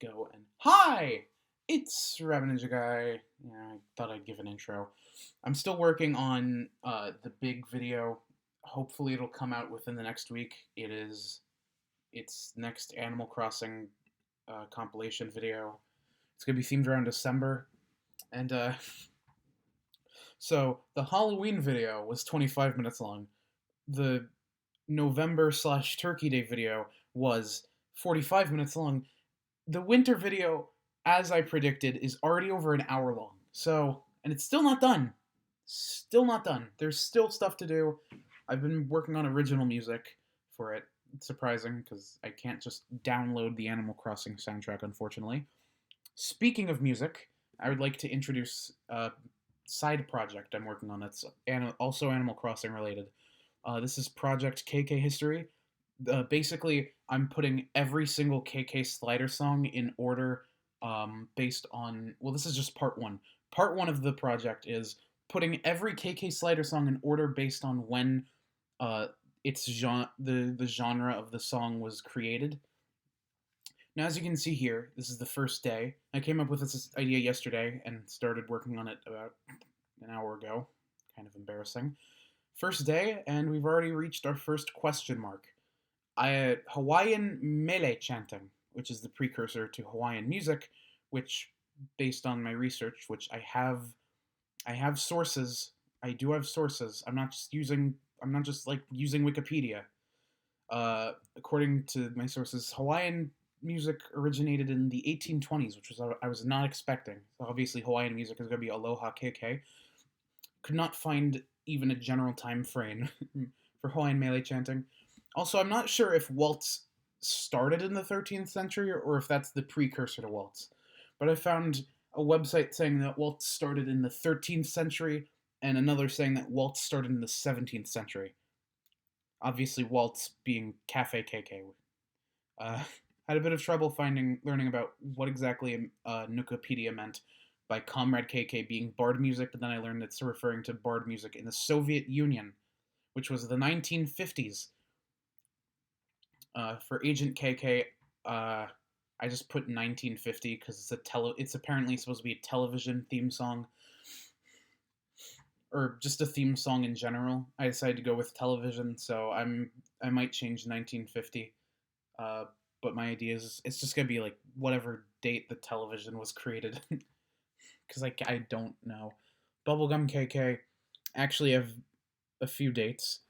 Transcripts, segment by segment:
go and hi, it's Rabbit Ninja Guy. Yeah, I thought I'd give an intro. I'm still working on the big video. Hopefully, it'll come out within the next week. It's next Animal Crossing compilation video. It's gonna be themed around December, and so the Halloween video was 25 minutes long. The November slash Turkey Day video was 45 minutes long. The winter video, as I predicted, is already over an hour long. So, and it's still not done. Still not done. There's still stuff to do. I've been working on original music for it. It's surprising because I can't just download the Animal Crossing soundtrack, unfortunately. Speaking of music, I would like to introduce a side project I'm working on that's also Animal Crossing related. This is Project KK History. Basically, I'm putting every single KK Slider song in order based on. Well, this is just part one. Part one of the project is putting every KK Slider song in order based on when the genre of the song was created. Now, as you can see here, this is the first day. I came up with this idea yesterday and started working on it about an hour ago. Kind of embarrassing. First day, and we've already reached our first question mark. Hawaiian mele chanting, which is the precursor to Hawaiian music, which, based on my research, which I have sources. I do have sources. I'm not just like using Wikipedia. According to my sources, Hawaiian music originated in the 1820s, which was I was not expecting. So obviously, Hawaiian music is going to be Aloha KK. Could not find even a general time frame for Hawaiian mele chanting. Also, I'm not sure if waltz started in the 13th century or if that's the precursor to waltz. But I found a website saying that waltz started in the 13th century and another saying that waltz started in the 17th century. Obviously, waltz being Cafe KK. Had a bit of trouble learning about what exactly Nukipedia meant by Comrade KK being bard music, but then I learned it's referring to bard music in the Soviet Union, which was the 1950s. For Agent KK, I just put 1950 because it's apparently supposed to be a television theme song, or just a theme song in general. I decided to go with television, so I might change 1950. But my idea is it's just gonna be like whatever date the television was created, because I don't know. Bubblegum KK actually have a few dates.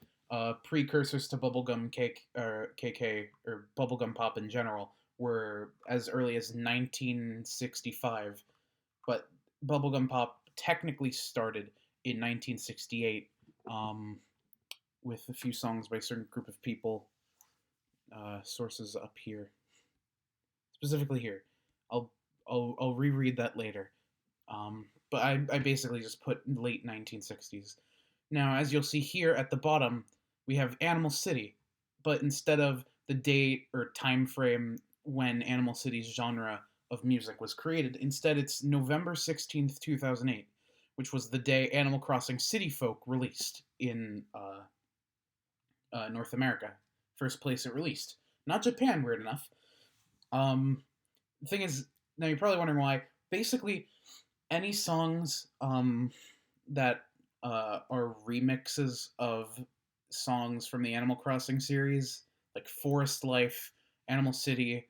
Precursors to bubblegum cake or KK or bubblegum pop in general were as early as 1965, but bubblegum pop technically started in 1968 with a few songs by a certain group of people. Sources up here, specifically here. I'll I'll reread that later. But I basically just put late 1960s. Now, as you'll see here at the bottom, we have Animal City, but instead of the date or time frame when Animal City's genre of music was created, instead it's November 16th, 2008, which was the day Animal Crossing City Folk released in North America. First place it released. Not Japan, weird enough. The thing is, now you're probably wondering why. Basically, any songs that are remixes of songs from the Animal Crossing series, like Forest Life, Animal City,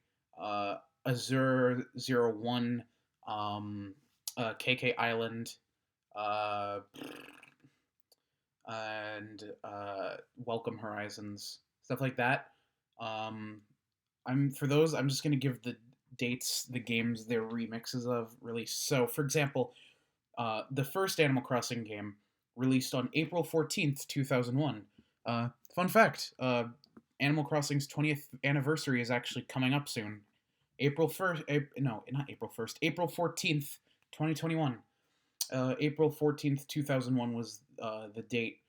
Azure Zero One, KK Island, uh, and Welcome Horizons, stuff like that. Um, I'm just gonna give the dates the games they're remixes of release. So, for example, the first Animal Crossing game released on April 14th, 2001. Fun fact: Animal Crossing's 20th anniversary is actually coming up soon. April 1st, no, not April 1st, April 14th, 2021. April 14th, 2001 was the date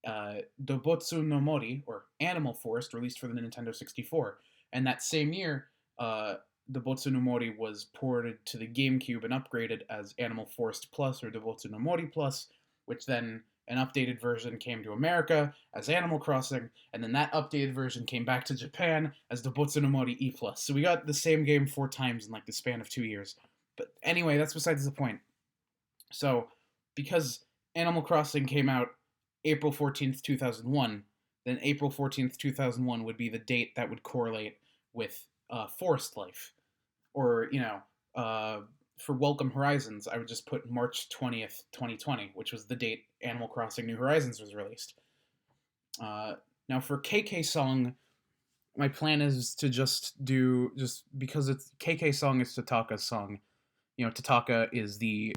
Dobotsu no Mori, or Animal Forest, released for the Nintendo 64. And that same year, Dobotsu no Mori was ported to the GameCube and upgraded as Animal Forest Plus or Dobotsu no Mori Plus, which then an updated version came to America as Animal Crossing, and then that updated version came back to Japan as the Botsu no Mori E+. So we got the same game 4 times in like the span of 2 years. But anyway, that's besides the point. So because Animal Crossing came out April 14th, 2001, then April 14th, 2001 would be the date that would correlate with Forest Life. Or, for Welcome Horizons, I would just put March 20th, 2020, which was the date Animal Crossing New Horizons was released. Now for KK Song, my plan is to just because it's KK Song is Tataka's song. Tataka is the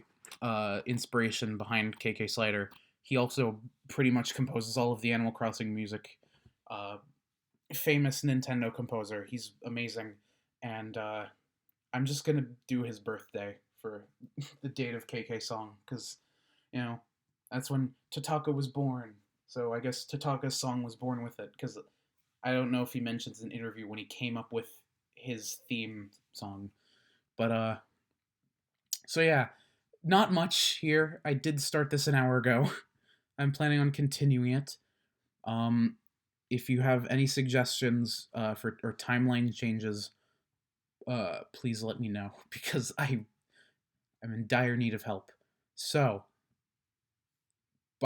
inspiration behind KK Slider. He also pretty much composes all of the Animal Crossing music. Famous Nintendo composer. He's amazing, and I'm just gonna do his birthday for the date of KK Song because that's when Tataka was born. So I guess Tataka's song was born with it because I don't know if he mentions in an interview when he came up with his theme song, but so yeah, not much here. I did start this an hour ago. I'm planning on continuing it. Um, if you have any suggestions for or timeline changes, please let me know because I'm in dire need of help. So